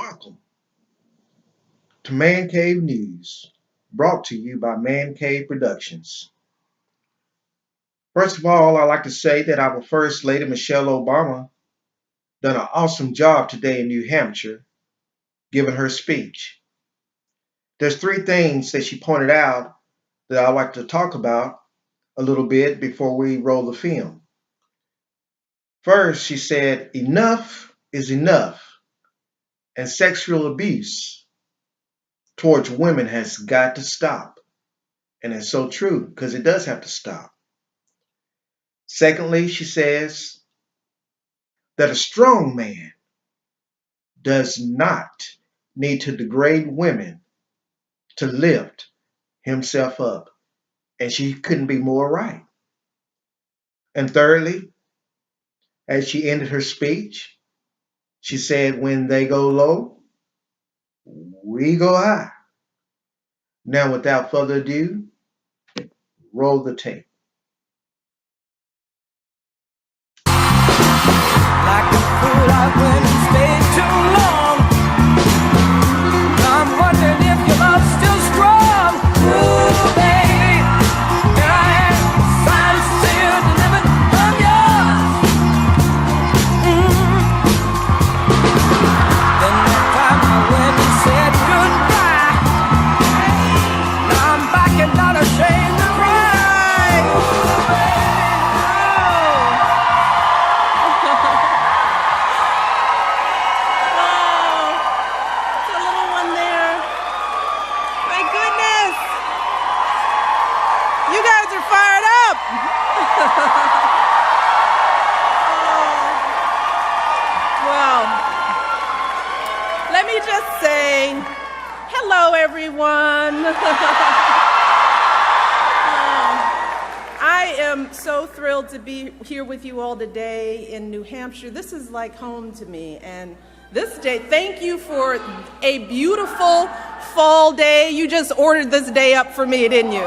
Welcome to Man Cave News, brought to you by Man Cave Productions. First of all, I'd like to say that our First Lady, Michelle Obama, done an awesome job today in New Hampshire, giving her speech. There's three things that she pointed out that I'd like to talk about a little bit before we roll the film. First, she said, enough is enough, and sexual abuse towards women has got to stop. And it's so true, because it does have to stop. Secondly, she says that a strong man does not need to degrade women to lift himself up. And she couldn't be more right. And thirdly, as she ended her speech, she said, when they go low, we go high. Now, without further ado, roll the tape. Like a fool, I went and stayed too long. I'm wondering if your love's still strong. Ooh, baby, here I am, signed, sealed, delivered, I'm yours. Then that time I went and said goodbye. Now I'm back and not ashamed to cry. Ooh, baby, You guys are fired up. Well, let me just say, hello, everyone. I am so thrilled to be here with you all today in New Hampshire. This is like home to me. And this day, thank you for a beautiful fall day. You just ordered this day up for me, didn't you?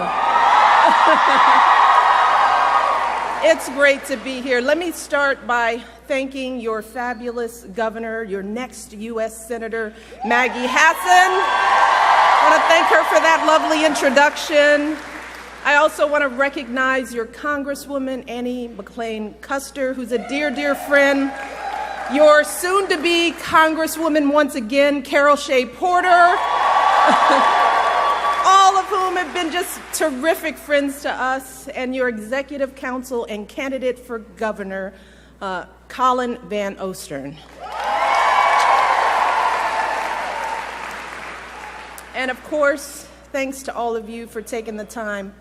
It's great to be here. Let me start by thanking your fabulous governor, your next U.S. Senator, Maggie Hassan. I want to thank her for that lovely introduction. I also want to recognize your Congresswoman, Annie McClain Custer, who's a dear, dear friend. Your soon-to-be Congresswoman once again, Carol Shea Porter. All of whom have been just terrific friends to us, and your executive council and candidate for governor, Colin Van Ostern. And of course, thanks to all of you for taking the time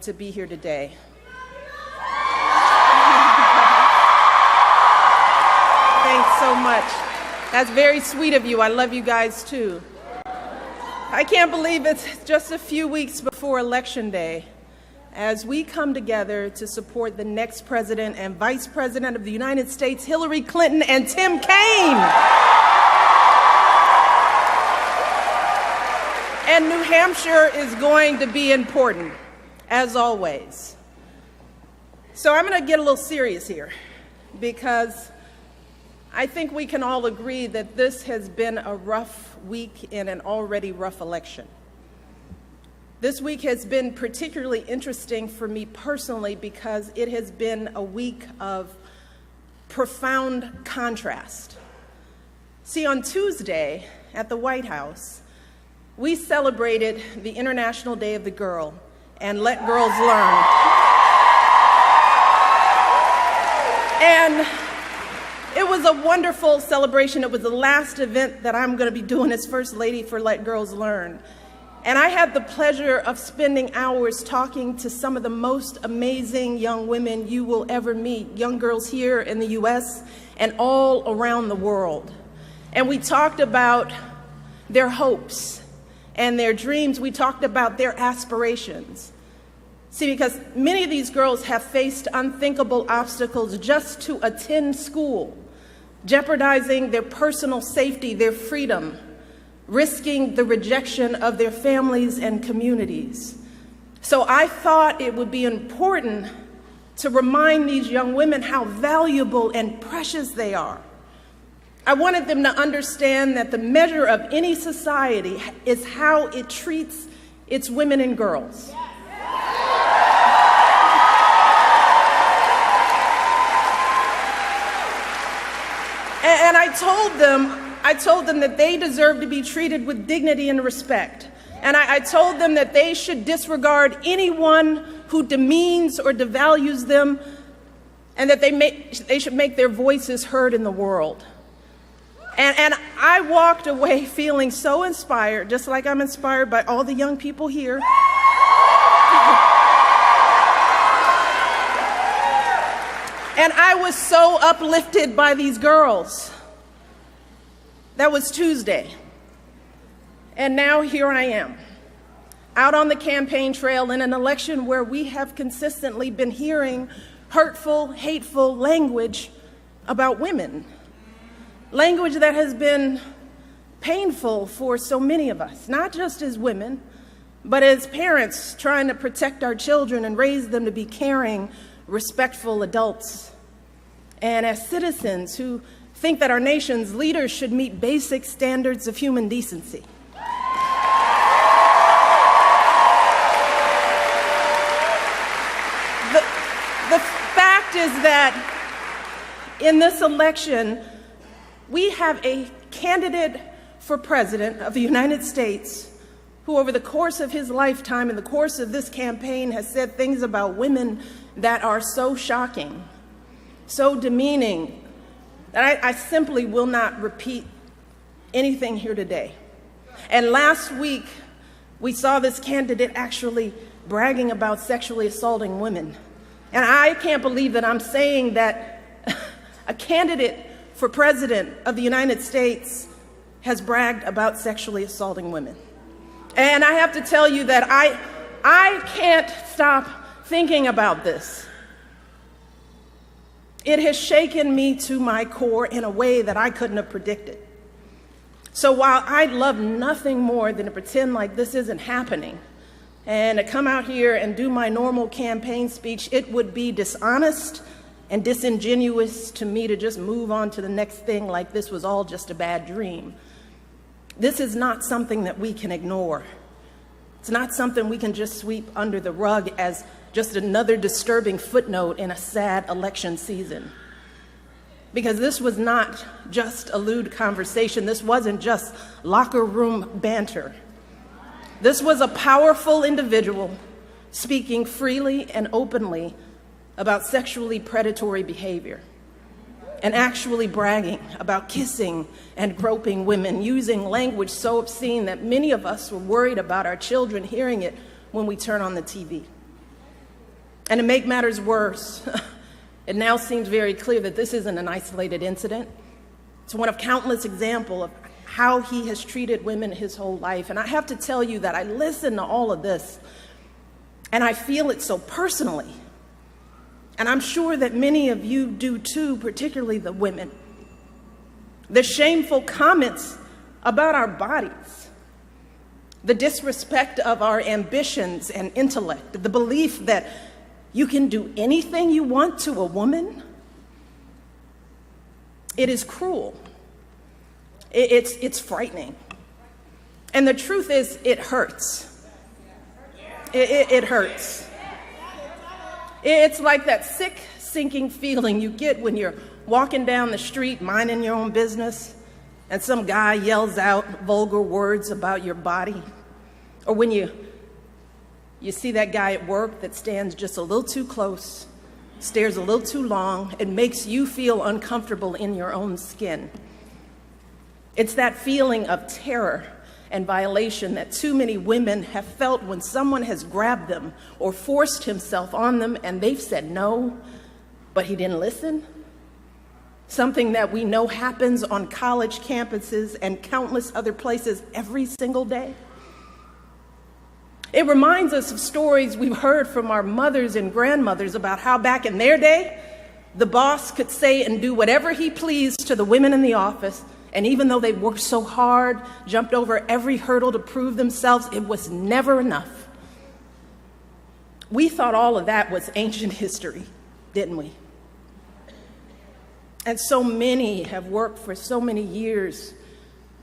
to be here today. Thanks so much. That's very sweet of you. I love you guys too. I can't believe it's just a few weeks before Election Day as we come together to support the next president and vice president of the United States, Hillary Clinton and Tim Kaine. And New Hampshire is going to be important, as always. So I'm going to get a little serious here because I think we can all agree that this has been a rough week in an already rough election. This week has been particularly interesting for me personally because it has been a week of profound contrast. See, on Tuesday at the White House, we celebrated the International Day of the Girl and Let Girls Learn. And it was a wonderful celebration. It was the last event that I'm going to be doing as First Lady for Let Girls Learn. And I had the pleasure of spending hours talking to some of the most amazing young women you will ever meet, young girls here in the US and all around the world. And we talked about their hopes and their dreams. We talked about their aspirations. See, because many of these girls have faced unthinkable obstacles just to attend school, jeopardizing their personal safety, their freedom, risking the rejection of their families and communities. So I thought it would be important to remind these young women how valuable and precious they are. I wanted them to understand that the measure of any society is how it treats its women and girls. And I told them that they deserve to be treated with dignity and respect. And I told them that they should disregard anyone who demeans or devalues them, and that they should make their voices heard in the world. And I walked away feeling so inspired, just like I'm inspired by all the young people here. And I was so uplifted by these girls. That was Tuesday. And now here I am, out on the campaign trail in an election where we have consistently been hearing hurtful, hateful language about women. Language that has been painful for so many of us, not just as women, but as parents trying to protect our children and raise them to be caring, respectful adults. And as citizens who think that our nation's leaders should meet basic standards of human decency. The fact is that in this election, we have a candidate for president of the United States who over the course of his lifetime, in the course of this campaign, has said things about women that are so shocking, so demeaning, that I simply will not repeat anything here today. And last week, we saw this candidate actually bragging about sexually assaulting women. And I can't believe that I'm saying that a candidate for president of the United States has bragged about sexually assaulting women. And I have to tell you that I can't stop thinking about this. It has shaken me to my core in a way that I couldn't have predicted. So while I'd love nothing more than to pretend like this isn't happening and to come out here and do my normal campaign speech, it would be dishonest and disingenuous to me to just move on to the next thing like this was all just a bad dream. This is not something that we can ignore. It's not something we can just sweep under the rug as just another disturbing footnote in a sad election season. Because this was not just a lewd conversation. This wasn't just locker room banter. This was a powerful individual speaking freely and openly about sexually predatory behavior and actually bragging about kissing and groping women, using language so obscene that many of us were worried about our children hearing it when we turn on the TV. And to make matters worse, it now seems very clear that this isn't an isolated incident. It's one of countless examples of how he has treated women his whole life. And I have to tell you that I listen to all of this, and I feel it so personally. And I'm sure that many of you do too, particularly the women. The shameful comments about our bodies, the disrespect of our ambitions and intellect, the belief that you can do anything you want to a woman. It is cruel. It's frightening. And the truth is, it hurts. It hurts. It's like that sick, sinking feeling you get when you're walking down the street, minding your own business, and some guy yells out vulgar words about your body. Or when you see that guy at work that stands just a little too close, stares a little too long, and makes you feel uncomfortable in your own skin. It's that feeling of terror and violation that too many women have felt when someone has grabbed them or forced himself on them and they've said no, but he didn't listen. Something that we know happens on college campuses and countless other places every single day. It reminds us of stories we've heard from our mothers and grandmothers about how back in their day, the boss could say and do whatever he pleased to the women in the office, and even though they worked so hard, jumped over every hurdle to prove themselves, it was never enough. We thought all of that was ancient history, didn't we? And so many have worked for so many years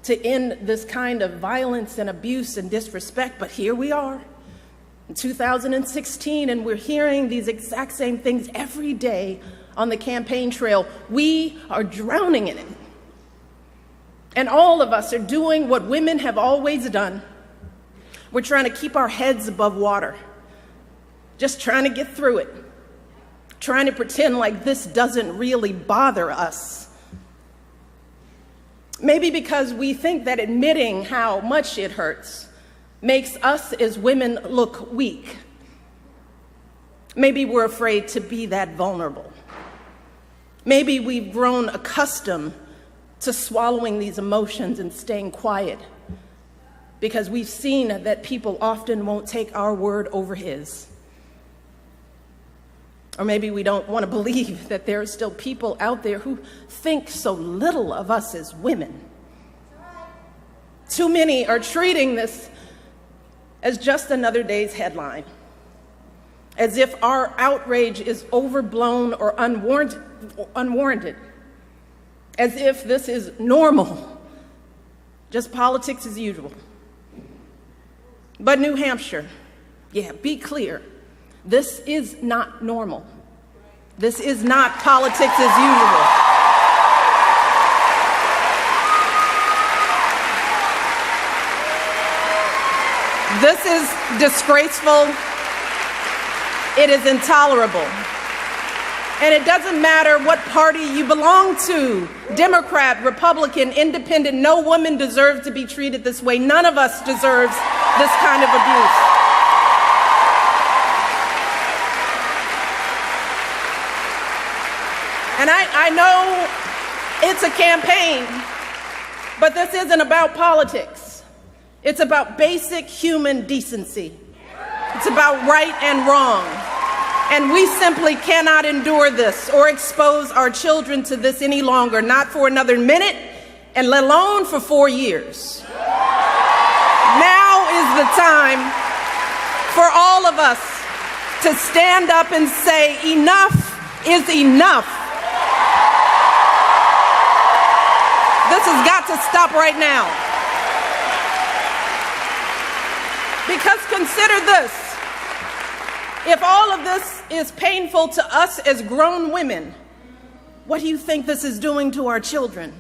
to end this kind of violence and abuse and disrespect, but here we are in 2016, and we're hearing these exact same things every day on the campaign trail. We are drowning in it. And all of us are doing what women have always done. We're trying to keep our heads above water, just trying to get through it, trying to pretend like this doesn't really bother us. Maybe because we think that admitting how much it hurts makes us as women look weak. Maybe we're afraid to be that vulnerable. Maybe we've grown accustomed to swallowing these emotions and staying quiet because we've seen that people often won't take our word over his. Or maybe we don't want to believe that there are still people out there who think so little of us as women. Too many are treating this as just another day's headline, as if our outrage is overblown or unwarranted, as if this is normal, just politics as usual. But New Hampshire, be clear, this is not normal. This is not politics as usual. This is disgraceful. It is intolerable. And it doesn't matter what party you belong to, Democrat, Republican, Independent, no woman deserves to be treated this way. None of us deserves this kind of abuse. And I know it's a campaign, but this isn't about politics. It's about basic human decency. It's about right and wrong. And we simply cannot endure this or expose our children to this any longer, not for another minute, and let alone for 4 years. Now is the time for all of us to stand up and say, enough is enough. This has got to stop right now. Because consider this. If all of this is painful to us as grown women, what do you think this is doing to our children?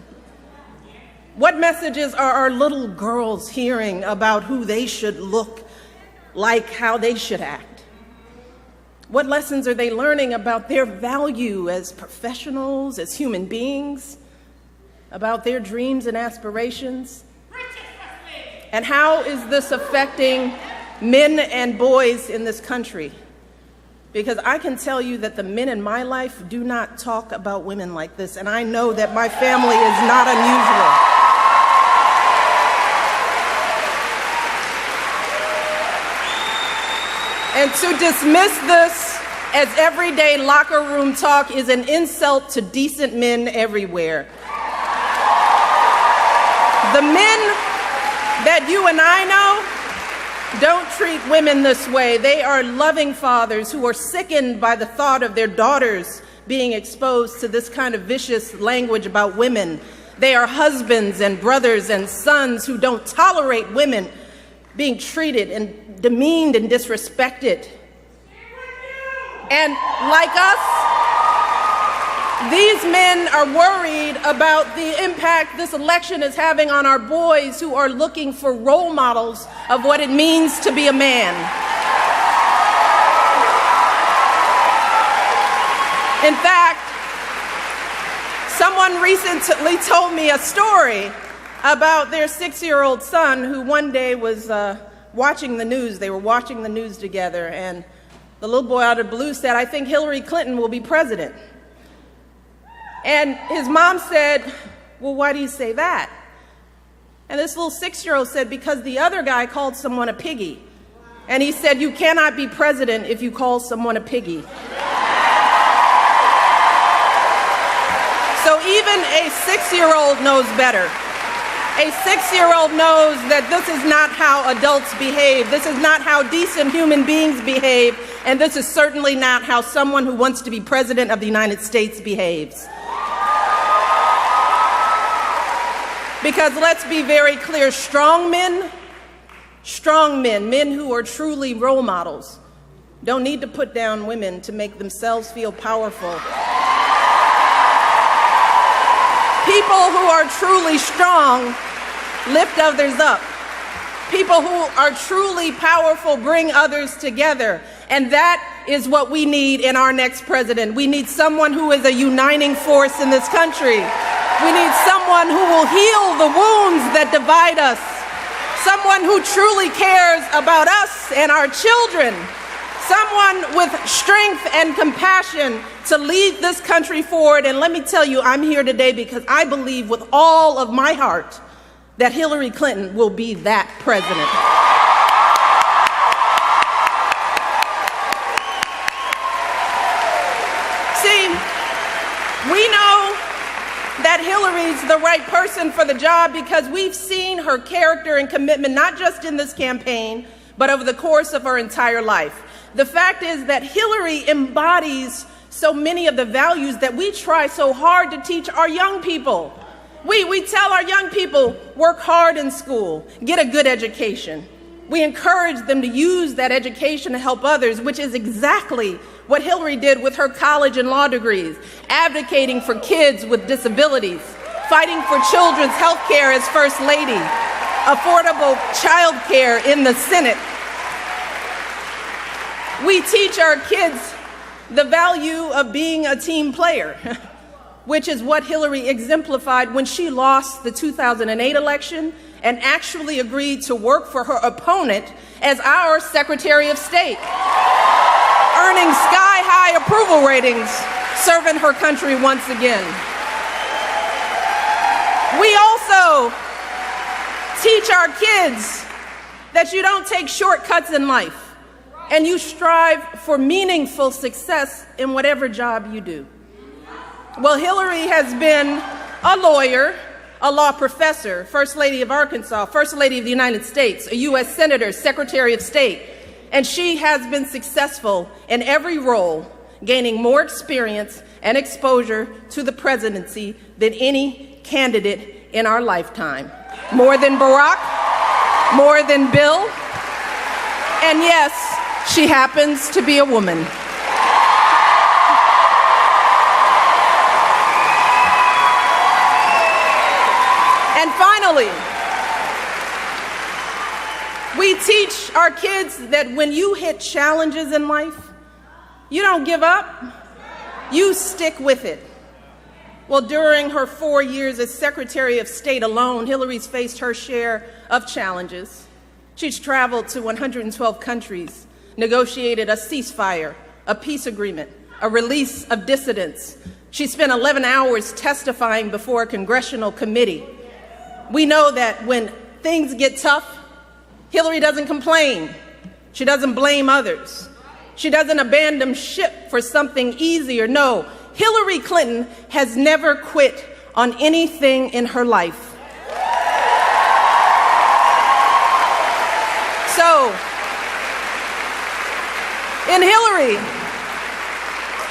What messages are our little girls hearing about who they should look like, how they should act? What lessons are they learning about their value as professionals, as human beings, about their dreams and aspirations? And how is this affecting men and boys in this country? Because I can tell you that the men in my life do not talk about women like this, and I know that my family is not unusual. And to dismiss this as everyday locker room talk is an insult to decent men everywhere. The men that you and I know don't treat women this way. They are loving fathers who are sickened by the thought of their daughters being exposed to this kind of vicious language about women. They are husbands and brothers and sons who don't tolerate women being treated and demeaned and disrespected. And like us, these men are worried about the impact this election is having on our boys who are looking for role models of what it means to be a man. In fact, someone recently told me a story about their 6-year-old son who one day was watching the news. They were watching the news together, and the little boy out of the blue said, "I think Hillary Clinton will be president." And his mom said, "Well, why do you say that?" And this little 6-year-old said, "Because the other guy called someone a piggy." And he said, "You cannot be president if you call someone a piggy." So even a 6-year-old knows better. A 6-year-old knows that this is not how adults behave. This is not how decent human beings behave. And this is certainly not how someone who wants to be president of the United States behaves. Because let's be very clear, strong men, men who are truly role models, don't need to put down women to make themselves feel powerful. People who are truly strong lift others up. People who are truly powerful bring others together. And that is what we need in our next president. We need someone who is a uniting force in this country. We need someone who will heal the wounds that divide us. Someone who truly cares about us and our children. Someone with strength and compassion to lead this country forward. And let me tell you, I'm here today because I believe with all of my heart that Hillary Clinton will be that president. See, we know that Hillary's the right person for the job because we've seen her character and commitment, not just in this campaign, but over the course of her entire life. The fact is that Hillary embodies so many of the values that we try so hard to teach our young people. We tell our young people, work hard in school, get a good education. We encourage them to use that education to help others, which is exactly what Hillary did with her college and law degrees, advocating for kids with disabilities, fighting for children's health care as First Lady, affordable child care in the Senate. We teach our kids the value of being a team player, which is what Hillary exemplified when she lost the 2008 election and actually agreed to work for her opponent as our Secretary of State, earning sky-high approval ratings, serving her country once again. We also teach our kids that you don't take shortcuts in life and you strive for meaningful success in whatever job you do. Well, Hillary has been a lawyer, a law professor, First Lady of Arkansas, First Lady of the United States, a U.S. Senator, Secretary of State, and she has been successful in every role, gaining more experience and exposure to the presidency than any candidate in our lifetime. More than Barack, more than Bill, and yes, she happens to be a woman. And finally, we teach our kids that when you hit challenges in life, you don't give up, you stick with it. Well, during her 4 years as Secretary of State alone, Hillary's faced her share of challenges. She's traveled to 112 countries, negotiated a ceasefire, a peace agreement, a release of dissidents. She spent 11 hours testifying before a congressional committee. We know that when things get tough, Hillary doesn't complain. She doesn't blame others. She doesn't abandon ship for something easier. No, Hillary Clinton has never quit on anything in her life. So, in Hillary,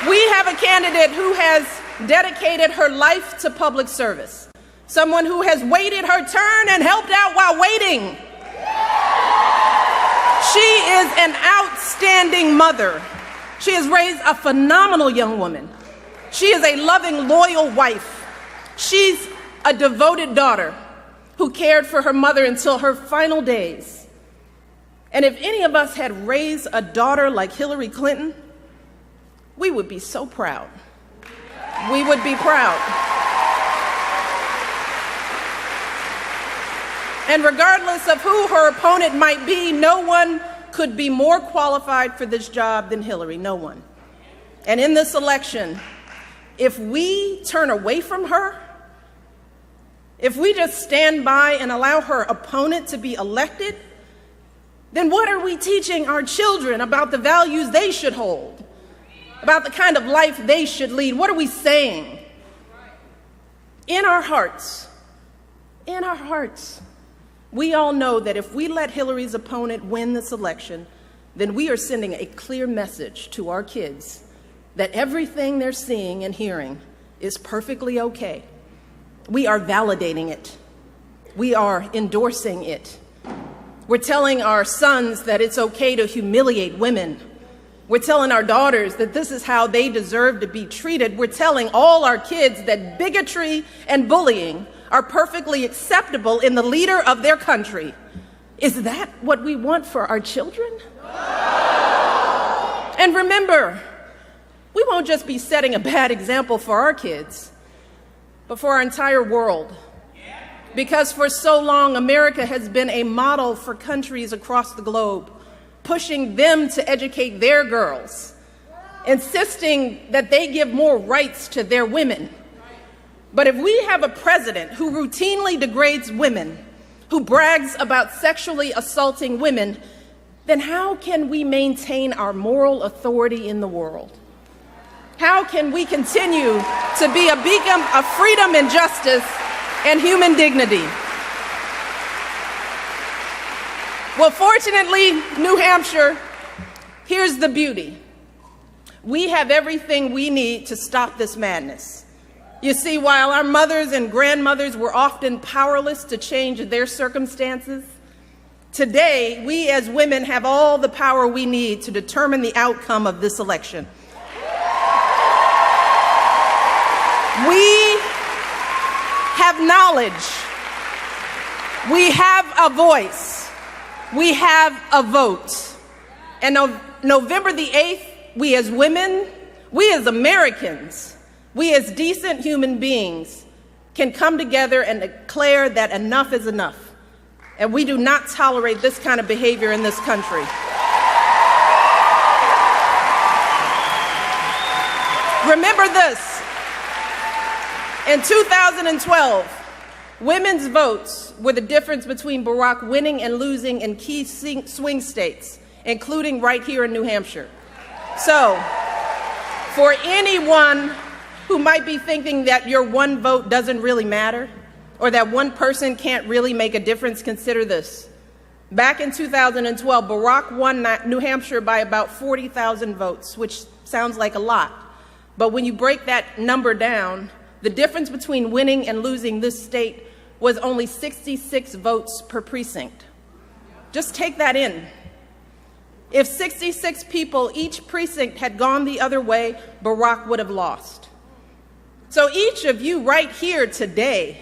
we have a candidate who has dedicated her life to public service, someone who has waited her turn and helped out while waiting. She is an outstanding mother. She has raised a phenomenal young woman. She is a loving, loyal wife. She's a devoted daughter who cared for her mother until her final days. And if any of us had raised a daughter like Hillary Clinton, we would be so proud. We would be proud. And regardless of who her opponent might be, no one could be more qualified for this job than Hillary, no one. And in this election, if we turn away from her, if we just stand by and allow her opponent to be elected, then what are we teaching our children about the values they should hold, about the kind of life they should lead? What are we saying? In our hearts, we all know that if we let Hillary's opponent win this election, then we are sending a clear message to our kids that everything they're seeing and hearing is perfectly okay. We are validating it. we are endorsing it. We're telling our sons that it's okay to humiliate women. We're telling our daughters that this is how they deserve to be treated. We're telling all our kids that bigotry and bullying are perfectly acceptable in the leader of their country. Is that what we want for our children? And remember, we won't just be setting a bad example for our kids, but for our entire world. Because for so long, America has been a model for countries across the globe, pushing them to educate their girls, insisting that they give more rights to their women. But if we have a president who routinely degrades women, who brags about sexually assaulting women, then how can we maintain our moral authority in the world? How can we continue to be a beacon of freedom and justice and human dignity? Well, fortunately, New Hampshire, here's the beauty. We have everything we need to stop this madness. You see, while our mothers and grandmothers were often powerless to change their circumstances, today, we as women have all the power we need to determine the outcome of this election. We have knowledge. We have a voice. We have a vote. And on November the 8th, we as women, we as Americans, we as decent human beings can come together and declare that enough is enough. And we do not tolerate this kind of behavior in this country. Remember this. In 2012, women's votes were the difference between Barack winning and losing in key swing states, including right here in New Hampshire. So, for anyone who might be thinking that your one vote doesn't really matter, or that one person can't really make a difference, consider this. Back in 2012, Barack won New Hampshire by about 40,000 votes, which sounds like a lot. But when you break that number down, the difference between winning and losing this state was only 66 votes per precinct. Just take that in. If 66 people, each precinct, had gone the other way, Barack would have lost. So each of you right here today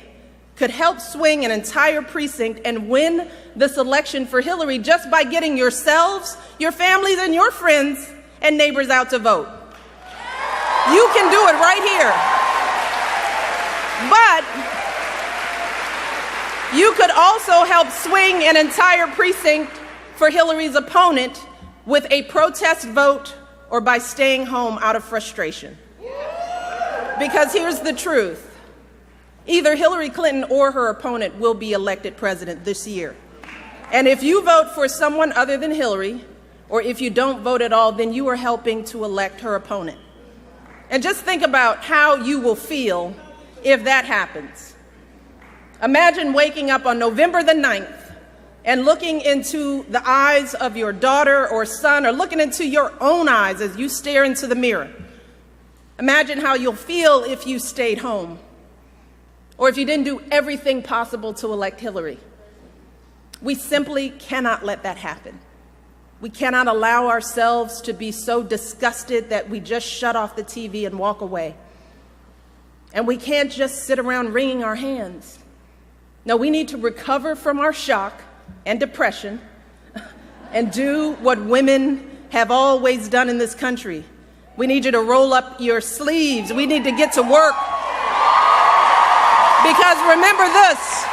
could help swing an entire precinct and win this election for Hillary just by getting yourselves, your families, and your friends and neighbors out to vote. You can do it right here. But you could also help swing an entire precinct for Hillary's opponent with a protest vote or by staying home out of frustration. Because here's the truth. Either Hillary Clinton or her opponent will be elected president this year. And if you vote for someone other than Hillary, or if you don't vote at all, then you are helping to elect her opponent. And just think about how you will feel if that happens. Imagine waking up on November the 9th and looking into the eyes of your daughter or son, or looking into your own eyes as you stare into the mirror. Imagine how you'll feel if you stayed home, or if you didn't do everything possible to elect Hillary. We simply cannot let that happen. We cannot allow ourselves to be so disgusted that we just shut off the TV and walk away. And we can't just sit around wringing our hands. No, we need to recover from our shock and depression and do what women have always done in this country. We need you to roll up your sleeves. We need to get to work. Because remember this,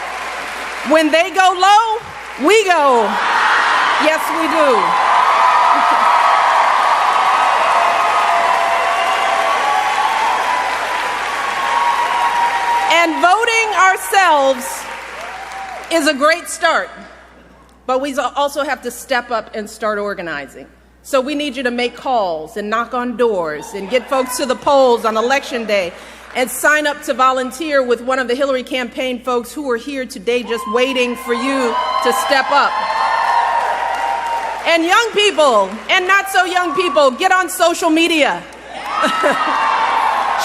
when they go low, we go. Yes, we do. And voting ourselves is a great start, but we also have to step up and start organizing. So we need you to make calls and knock on doors and get folks to the polls on Election Day and sign up to volunteer with one of the Hillary campaign folks who are here today just waiting for you to step up. And young people and not so young people, get on social media.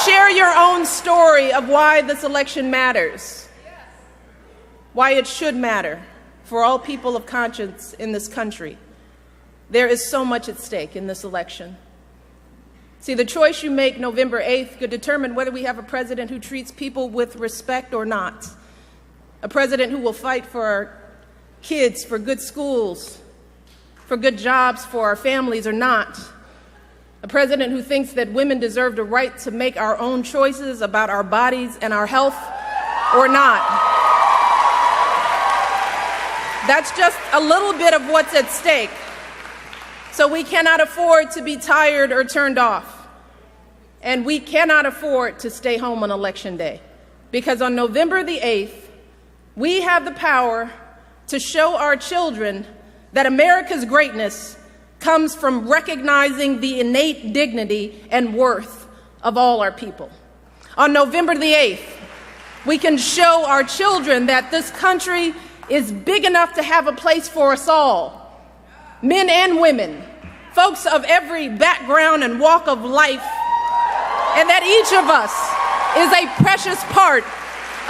Share your own story of why this election matters. why it should matter for all people of conscience in this country. There is so much at stake in this election. See, the choice you make November 8th could determine whether we have a president who treats people with respect or not, a president who will fight for our kids, for good schools, for good jobs for our families or not, a president who thinks that women deserve the right to make our own choices about our bodies and our health or not. That's just a little bit of what's at stake. So we cannot afford to be tired or turned off. And we cannot afford to stay home on Election Day. Because on November the 8th, we have the power to show our children that America's greatness comes from recognizing the innate dignity and worth of all our people. On November the 8th, we can show our children that this country is big enough to have a place for us all. Men and women, folks of every background and walk of life, and that each of us is a precious part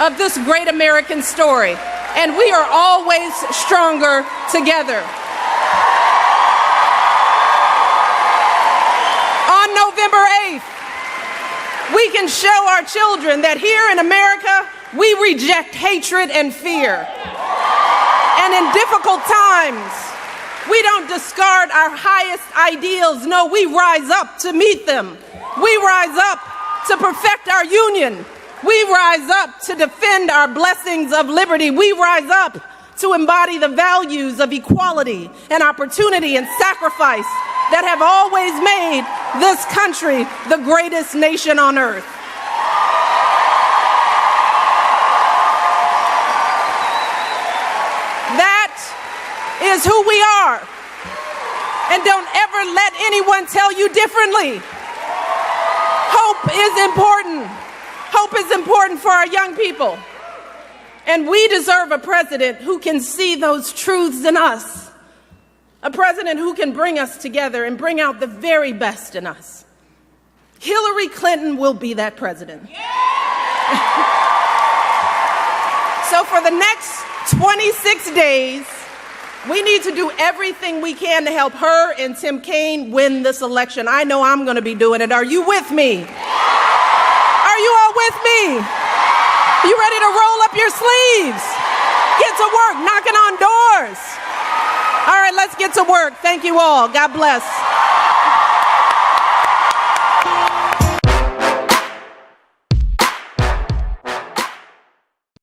of this great American story, and we are always stronger together. On November 8th, we can show our children that here in America, we reject hatred and fear. And in difficult times, we don't discard our highest ideals. No, we rise up to meet them. We rise up to perfect our union. We rise up to defend our blessings of liberty. We rise up to embody the values of equality and opportunity and sacrifice that have always made this country the greatest nation on earth. Is who we are. And don't ever let anyone tell you differently. Hope is important. Hope is important for our young people. And we deserve a president who can see those truths in us. A president who can bring us together and bring out the very best in us. Hillary Clinton will be that president. So for the next 26 days, we need to do everything we can to help her and Tim Kaine win this election. I know I'm going to be doing it. Are you with me? Are you all with me? You ready to roll up your sleeves? Get to work, knocking on doors. All right, let's get to work. Thank you all. God bless.